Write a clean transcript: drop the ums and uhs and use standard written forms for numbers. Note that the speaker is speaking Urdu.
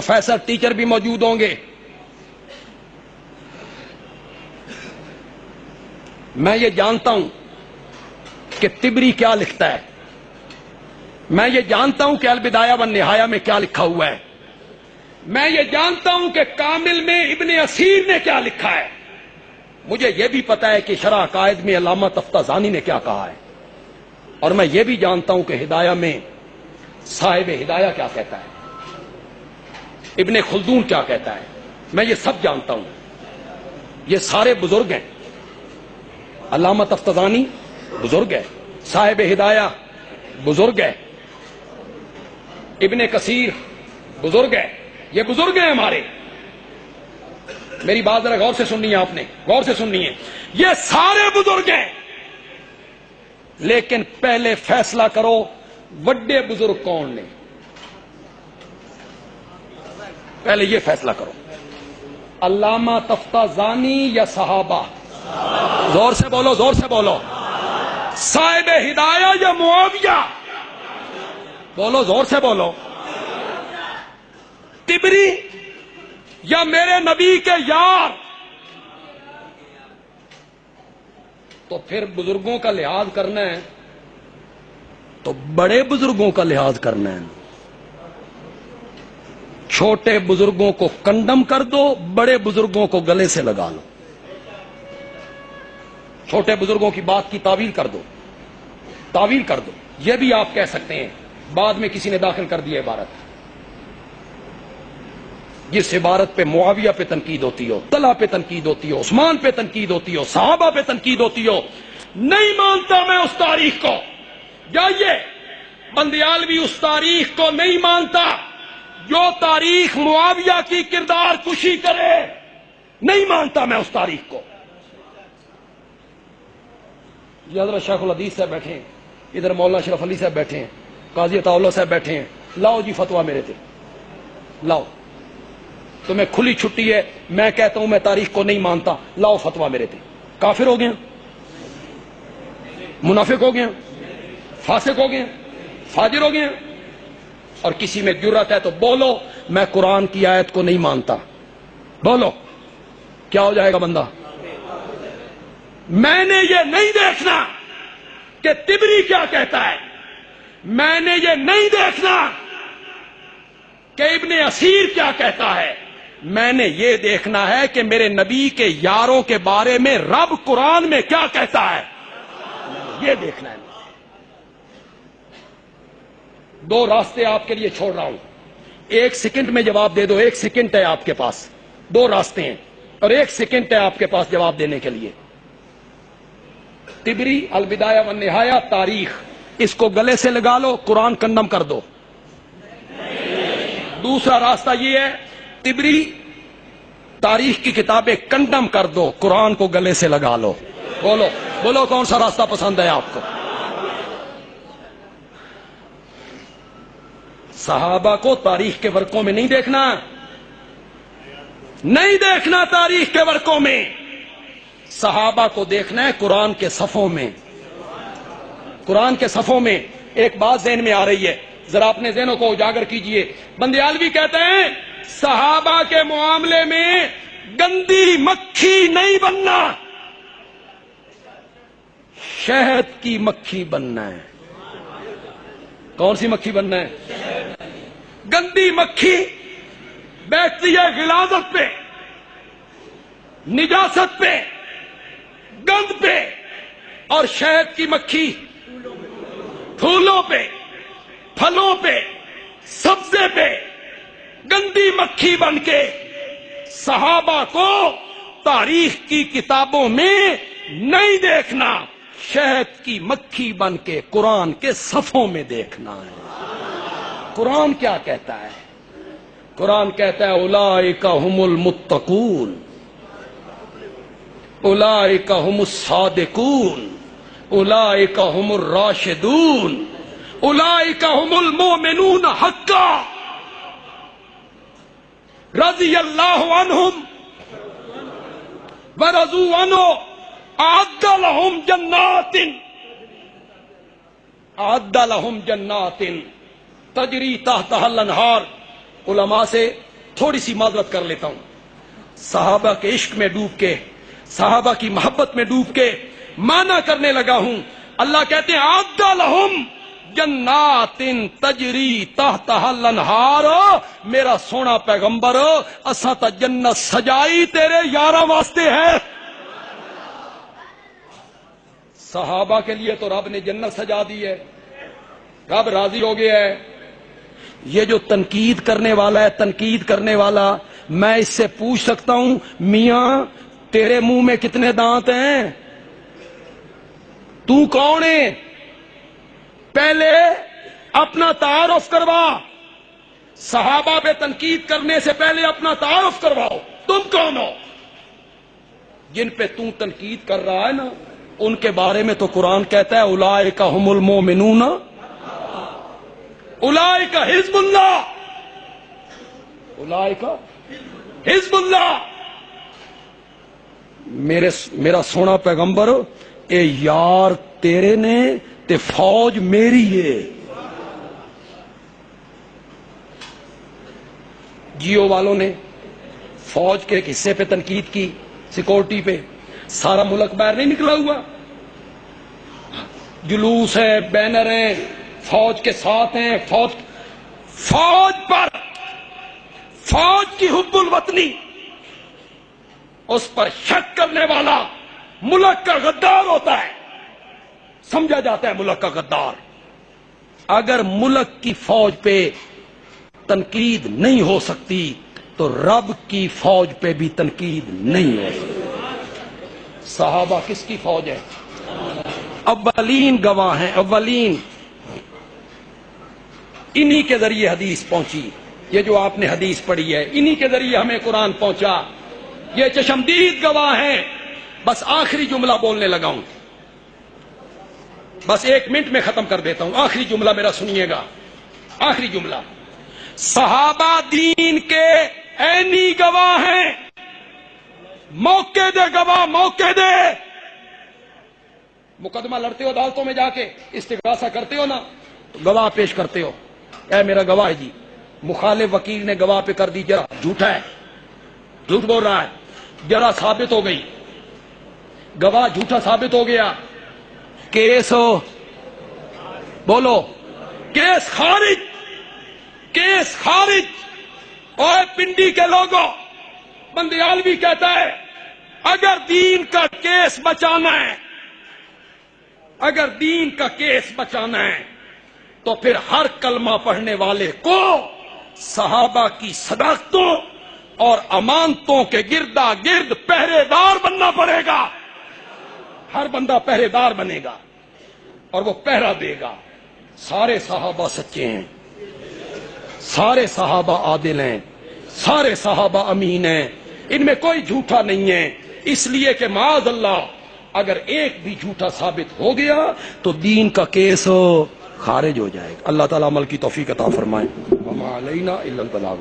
پروفیسر ٹیچر بھی موجود ہوں گے. میں یہ جانتا ہوں کہ طبری کیا لکھتا ہے, میں یہ جانتا ہوں کہ البدایہ والنہایہ میں کیا لکھا ہوا ہے, میں یہ جانتا ہوں کہ کامل میں ابن اسیر نے کیا لکھا ہے, مجھے یہ بھی پتا ہے کہ شرح عقائد میں علامہ تفتازانی نے کیا کہا ہے, اور میں یہ بھی جانتا ہوں کہ ہدایہ میں صاحب ہدایہ کیا کہتا ہے, ابن خلدون کیا کہتا ہے, میں یہ سب جانتا ہوں. یہ سارے بزرگ ہیں. علامہ تفتازانی بزرگ ہے, صاحب ہدایہ بزرگ ہے, ابن کثیر بزرگ ہے, یہ بزرگ ہیں ہمارے. میری بات ذرا غور سے سننی ہے, آپ نے غور سے سننی ہے. یہ سارے بزرگ ہیں, لیکن پہلے فیصلہ کرو بڑے بزرگ کون نے, پہلے یہ فیصلہ کرو, علامہ تفتازانی یا صحابہ. زور سے بولو, زور سے بولو. صاحب ہدایہ یا معاویہ, بولو زور سے بولو. طبری یا میرے نبی کے یار. تو پھر بزرگوں کا لحاظ کرنا ہے تو بڑے بزرگوں کا لحاظ کرنا ہے. چھوٹے بزرگوں کو کنڈم کر دو, بڑے بزرگوں کو گلے سے لگا لو. چھوٹے بزرگوں کی بات کی تعویل کر دو, تعویل کر دو. یہ بھی آپ کہہ سکتے ہیں, بعد میں کسی نے داخل کر دیا عبارت, جس عبارت پہ معاویہ پہ تنقید ہوتی ہو, طلحہ پہ تنقید ہوتی ہو, عثمان پہ تنقید ہوتی ہو, صحابہ پہ تنقید ہوتی ہو. نہیں مانتا میں اس تاریخ کو. جائیے, بندیالوی اس تاریخ کو نہیں مانتا جو تاریخ معاویہ کی کردار کشی کرے. نہیں مانتا میں اس تاریخ کو. یہ حضرت شیخ الحدیث صاحب بیٹھے ہیں, ادھر مولانا اشرف علی صاحب بیٹھے ہیں, قاضی عطا اللہ صاحب بیٹھے ہیں. لاؤ جی فتویٰ میرے تھے, لاؤ. تمہیں کھلی چھٹی ہے, میں کہتا ہوں میں تاریخ کو نہیں مانتا, لاؤ فتویٰ میرے تھے. کافر ہو گئے, منافق ہو گئے, فاسق ہو گئے, فاجر ہو گئے. اور کسی میں جرأت ہے تو بولو میں قرآن کی آیت کو نہیں مانتا. بولو, کیا ہو جائے گا بندہ؟ میں نے یہ نہیں دیکھنا کہ طبری کیا کہتا ہے, میں نے یہ نہیں دیکھنا کہ ابن اسیر کیا کہتا ہے, میں نے یہ دیکھنا ہے کہ میرے نبی کے یاروں کے بارے میں رب قرآن میں کیا کہتا ہے. یہ دیکھنا ہے. دو راستے آپ کے لیے چھوڑ رہا ہوں, 1 سیکنڈ میں جواب دے دو. 1 سیکنڈ ہے آپ کے پاس, 2 راستے ہیں اور 1 سیکنڈ ہے آپ کے پاس جواب دینے کے لیے. طبری, البدایہ والنہایہ, تاریخ, اس کو گلے سے لگا لو, قرآن کنڈم کر دو. دوسرا راستہ یہ ہے, طبری تاریخ کی کتابیں کنڈم کر دو, قرآن کو گلے سے لگا لو. بولو, بولو کون سا راستہ پسند ہے آپ کو؟ صحابہ کو تاریخ کے ورقوں میں نہیں دیکھنا, نہیں دیکھنا تاریخ کے ورقوں میں. صحابہ کو دیکھنا ہے قرآن کے صفوں میں, قرآن کے صفوں میں. ایک بات ذہن میں آ رہی ہے, ذرا اپنے ذہنوں کو اجاگر کیجئے. بندیالوی کہتے ہیں صحابہ کے معاملے میں گندی مکھی نہیں بننا, شہد کی مکھی بننا ہے. کون سی مکھی بننا ہے؟ گندی مکھی بیٹھتی ہے غلاظت پہ, نجاست پہ, گند پہ, اور شہد کی مکھی پھولوں پہ, پھلوں پہ, سبزے پہ. گندی مکھی بن کے صحابہ کو تاریخ کی کتابوں میں نہیں دیکھنا, شہد کی مکھی بن کے قرآن کے صفوں میں دیکھنا ہے. قرآن کیا کہتا ہے؟ قرآن کہتا ہے اولئک هم المتقون, اولئک هم الصادقون, اولئک هم الراشدون, اولئک هم المؤمنون حقا رضی اللہ عنہم ورضوا عنہ اعد لهم جنات, اعد لهم جنات تجری تحتها الانہار. علماء سے تھوڑی سی معذرت کر لیتا ہوں. صحابہ کے عشق میں ڈوب کے، صحابہ کی محبت میں ڈوب کے مانا کرنے لگا ہوں. اللہ کہتے ہیں اعد لہم جنات تجری تحتہا الانہار، میرا سونا پیغمبر اساں تا جنت سجائی تیرے یاراں واسطے ہے. صحابہ کے لیے تو رب نے جنت سجا دی ہے، رب راضی ہو گیا ہے. یہ جو تنقید کرنے والا ہے، تنقید کرنے والا، میں اس سے پوچھ سکتا ہوں میاں تیرے منہ میں کتنے دانت ہیں؟ تو کون ہے؟ پہلے اپنا تعارف کروا. صحابہ پہ تنقید کرنے سے پہلے اپنا تعارف کرواؤ. تم کون ہو؟ جن پہ تم تنقید کر رہا ہے نا، ان کے بارے میں تو قرآن کہتا ہے اولئک ھم المؤمنون اولئک حزب اللہ، اولئک حزب اللہ. میرا سونا پیغمبر اے یار تیرے نے تے فوج میری ہے. جیو والوں نے فوج کے ایک حصے پہ تنقید کی، سیکورٹی پہ. سارا ملک باہر نہیں نکلا ہوا، جلوس ہے، بینر ہیں، فوج کے ساتھ ہیں. فوج پر، فوج کی حب الوطنی، اس پر شک کرنے والا ملک کا غدار ہوتا ہے، سمجھا جاتا ہے ملک کا غدار. اگر ملک کی فوج پہ تنقید نہیں ہو سکتی تو رب کی فوج پہ بھی تنقید نہیں ہو سکتی. صحابہ کس کی فوج ہے؟ اولین گواہ ہیں، اولین. انہی کے ذریعے حدیث پہنچی. یہ جو آپ نے حدیث پڑھی ہے انہی کے ذریعے ہمیں قرآن پہنچا. یہ چشمدید گواہ ہیں. بس آخری جملہ بولنے لگا ہوں، بس 1 منٹ میں ختم کر دیتا ہوں. آخری جملہ میرا سنیے گا، آخری جملہ. صحابہ دین کے عینی گواہ ہیں. موقع دے گواہ، موقع دے. مقدمہ لڑتے ہو عدالتوں میں جا کے، استغاثہ کرتے ہو نا، تو گواہ پیش کرتے ہو. اے میرا گواہ ہے جی، مخالف وکیل نے گواہ پہ کر دی جرا جھوٹا ہے، جھوٹ بول رہا ہے، جرا ثابت ہو گئی، گواہ جھوٹا ثابت ہو گیا، کیس ہو، بولو کیس خارج، کیس خارج. اور پنڈی کے لوگوں، بندیالوی کہتا ہے اگر دین کا کیس بچانا ہے، اگر دین کا کیس بچانا ہے تو پھر ہر کلمہ پڑھنے والے کو صحابہ کی صداقتوں اور امانتوں کے گردا گرد پہرے دار بننا پڑے گا. ہر بندہ پہرے دار بنے گا اور وہ پہرا دے گا. سارے صحابہ سچے ہیں، سارے صحابہ عادل ہیں، سارے صحابہ امین ہیں، ان میں کوئی جھوٹا نہیں ہے. اس لیے کہ معاذ اللہ اگر ایک بھی جھوٹا ثابت ہو گیا تو دین کا کیس خارج ہو جائے گا. اللہ تعالیٰ عمل کی توفیق عطا فرمائے. وما علینا الا البلاغ.